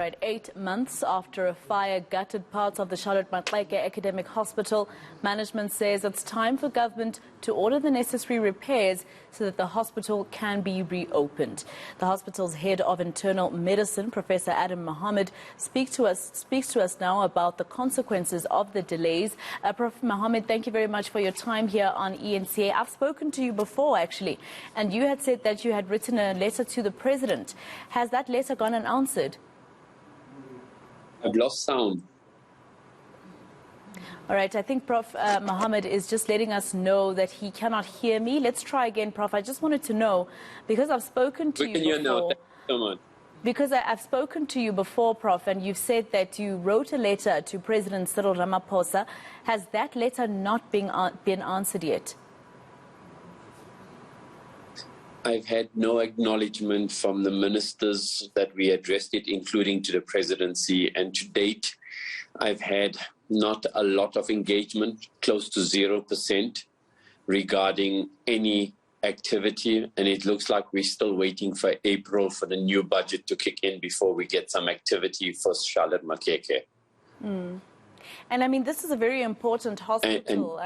Right, 8 months after a fire gutted parts of the Charlotte Maxeke Academic Hospital, management says it's time for government to order the necessary repairs so that the hospital can be reopened. The hospital's head of internal medicine, Professor Adam Mohamed, speaks to us now about the consequences of the delays. Prof. Mohamed, thank you very much for your time here on eNCA. I've spoken to you before, actually, and you had said that you had written a letter to the president. Has that letter gone unanswered? I've lost sound. All right, I think Prof. Mohamed is just letting us know that he cannot hear me. Let's try again, Prof. I just wanted to know, because I've spoken to you before. Come on. Because I've spoken to you before, Prof, and you've said that you wrote a letter to President Cyril Ramaphosa. Has that letter not been answered yet? I've had no acknowledgement from the ministers that we addressed it, including to the presidency. And to date, I've had not a lot of engagement, close to 0%, regarding any activity. And it looks like we're still waiting for April for the new budget to kick in before we get some activity for Charlotte Maxeke. And I mean, this is a very important hospital.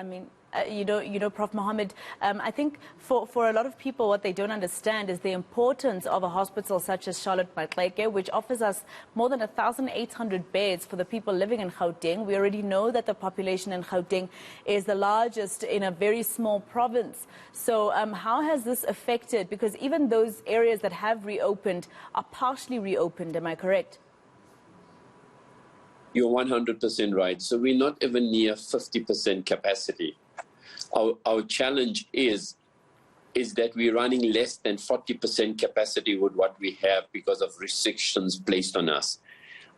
You know, Prof. Mohamed, I think for a lot of people, what they don't understand is the importance of a hospital such as Charlotte Maxeke, which offers us more than 1,800 beds for the people living in Gauteng. We already know that the population in Gauteng is the largest in a very small province. So how has this affected? Because even those areas that have reopened are partially reopened, am I correct? You're 100% right. So we're not even near 50% capacity. Our challenge is that we're running less than 40% capacity with what we have because of restrictions placed on us.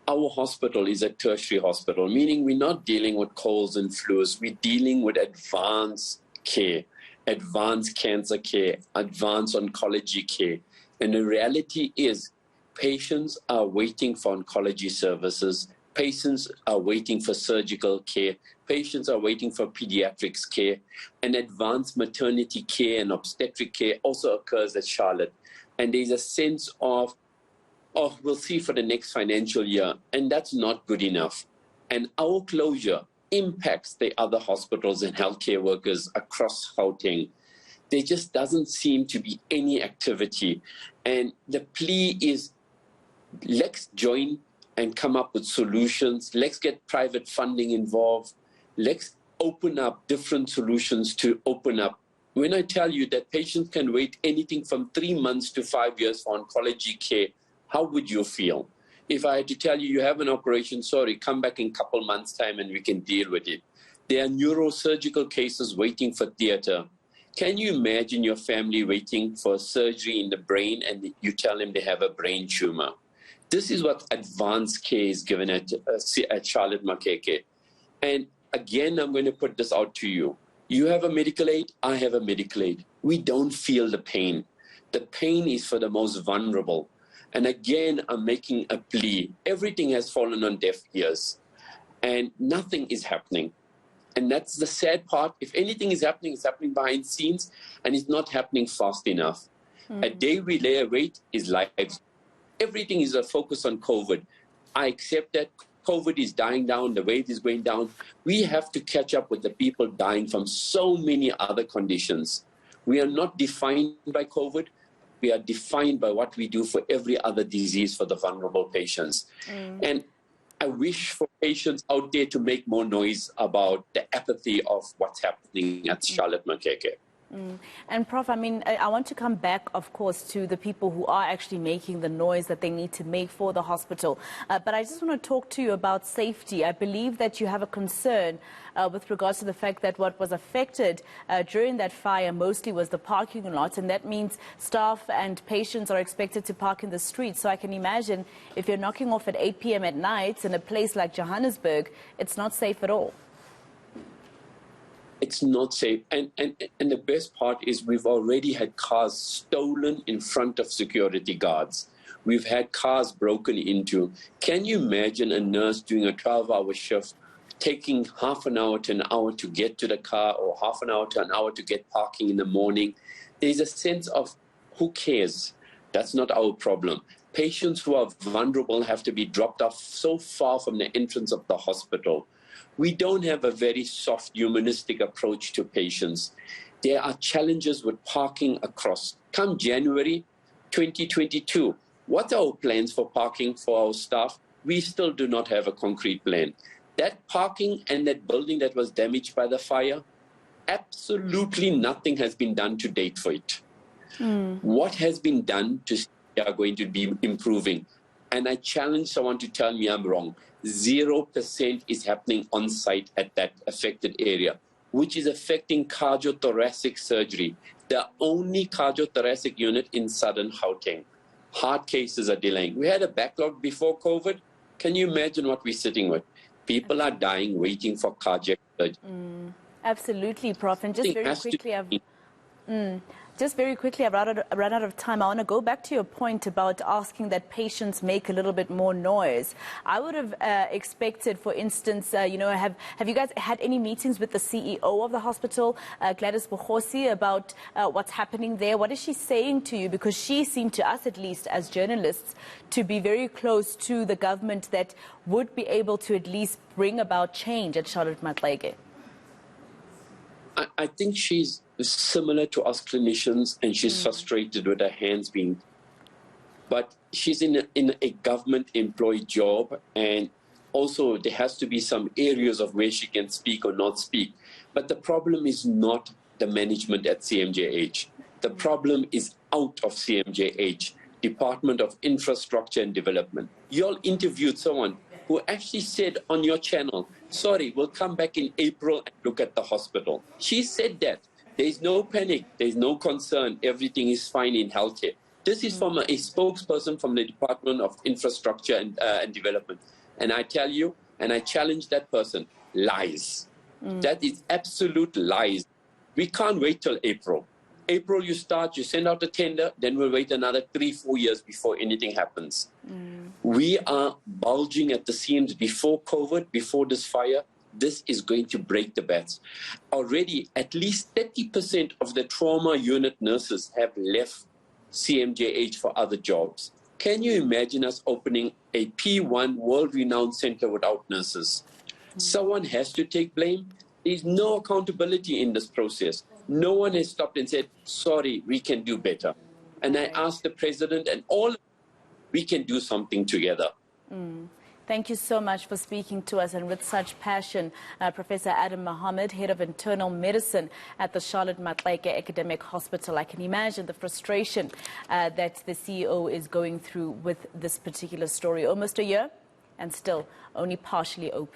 Our hospital is a tertiary hospital, meaning we're not dealing with colds and flus. We're dealing with advanced care, advanced cancer care, advanced oncology care. And the reality is patients are waiting for oncology services. Patients are waiting for surgical care. Patients are waiting for pediatrics care. And advanced maternity care and obstetric care also occurs at Charlotte. And there's a sense of, oh, we'll see for the next financial year. And that's not good enough. And our closure impacts the other hospitals and healthcare workers across Gauteng. There just doesn't seem to be any activity. And the plea is, let's join and come up with solutions. Let's get private funding involved. Let's open up different solutions to open up. When I tell you that patients can wait anything from 3 months to 5 years for oncology care, how would you feel? If I had to tell you, you have an operation, sorry, come back in a couple months' time and we can deal with it. There are neurosurgical cases waiting for theater. Can you imagine your family waiting for surgery in the brain and you tell them they have a brain tumor? This is what advanced care is given at Charlotte Maxeke. And again, I'm going to put this out to you. You have a medical aid, I have a medical aid. We don't feel the pain. The pain is for the most vulnerable. And again, I'm making a plea. Everything has fallen on deaf ears. And nothing is happening. And that's the sad part. If anything is happening, it's happening behind scenes, and it's not happening fast enough. A day we lay await is lives. Everything is a focus on COVID. I accept that COVID is dying down, the wave is going down. We have to catch up with the people dying from so many other conditions. We are not defined by COVID. We are defined by what we do for every other disease for the vulnerable patients. And I wish for patients out there to make more noise about the apathy of what's happening at Charlotte Maxeke. And Prof, I mean, I want to come back, of course, to the people who are actually making the noise that they need to make for the hospital. But I just want to talk to you about safety. I believe that you have a concern with regards to the fact that what was affected during that fire mostly was the parking lot. And that means staff and patients are expected to park in the street. So I can imagine if you're knocking off at 8 p.m. at night in a place like Johannesburg, it's not safe at all. It's not safe. And the best part is we've already had cars stolen in front of security guards. We've had cars broken into. Can you imagine a nurse doing a 12-hour shift, taking half an hour to an hour to get to the car or half an hour to an hour to get parking in the morning? There's a sense of who cares? That's not our problem. patients who are vulnerable have to be dropped off so far from the entrance of the hospital. We don't have a very soft, humanistic approach to patients. There are challenges with parking across. Come January 2022, what are our plans for parking for our staff? We still do not have a concrete plan. That parking and that building that was damaged by the fire, absolutely nothing has been done to date for it. What has been done to say we are going to be improving? And I challenge someone to tell me I'm wrong. 0% is happening on site at that affected area, which is affecting cardiothoracic surgery, the only cardiothoracic unit in southern Gauteng. Heart cases are delaying. We had a backlog before COVID. Can you imagine what we're sitting with? People are dying waiting for cardiac surgery. Absolutely, Prof. And just very quickly, I've run out of time. I want to go back to your point about asking that patients make a little bit more noise. I would have expected, for instance, have you guys had any meetings with the CEO of the hospital, Gladys Bukhosi, about what's happening there? What is she saying to you? Because she seemed to us, at least as journalists, to be very close to the government that would be able to at least bring about change at Charlotte Maxeke. I think she's similar to us clinicians, and she's frustrated with her hands being. But she's in a government employed job, and also there has to be some areas of where she can speak or not speak. But the problem is not the management at CMJH. The problem is out of CMJH, Department of Infrastructure and Development. You all interviewed someone who actually said on your channel, sorry, we'll come back in April and look at the hospital. She said that. There's no panic. There's no concern. Everything is fine in healthcare. This is from a spokesperson from the Department of Infrastructure and Development. And I tell you, and I challenge that person, lies. That is absolute lies. We can't wait till April. April you start, you send out a tender, then we'll wait another 3-4 years before anything happens. We are bulging at the seams before COVID, before this fire. This is going to break the bats. Already, at least 30% of the trauma unit nurses have left CMJH for other jobs. Can you imagine us opening a P1 world-renowned center without nurses? Someone has to take blame. There's no accountability in this process. No one has stopped and said, sorry, we can do better. And I asked the president and all, we can do something together. Thank you so much for speaking to us and with such passion. Professor Adam Mohamed, Head of Internal Medicine at the Charlotte Maxeke Academic Hospital. I can imagine the frustration that the CEO is going through with this particular story. Almost a year and still only partially open.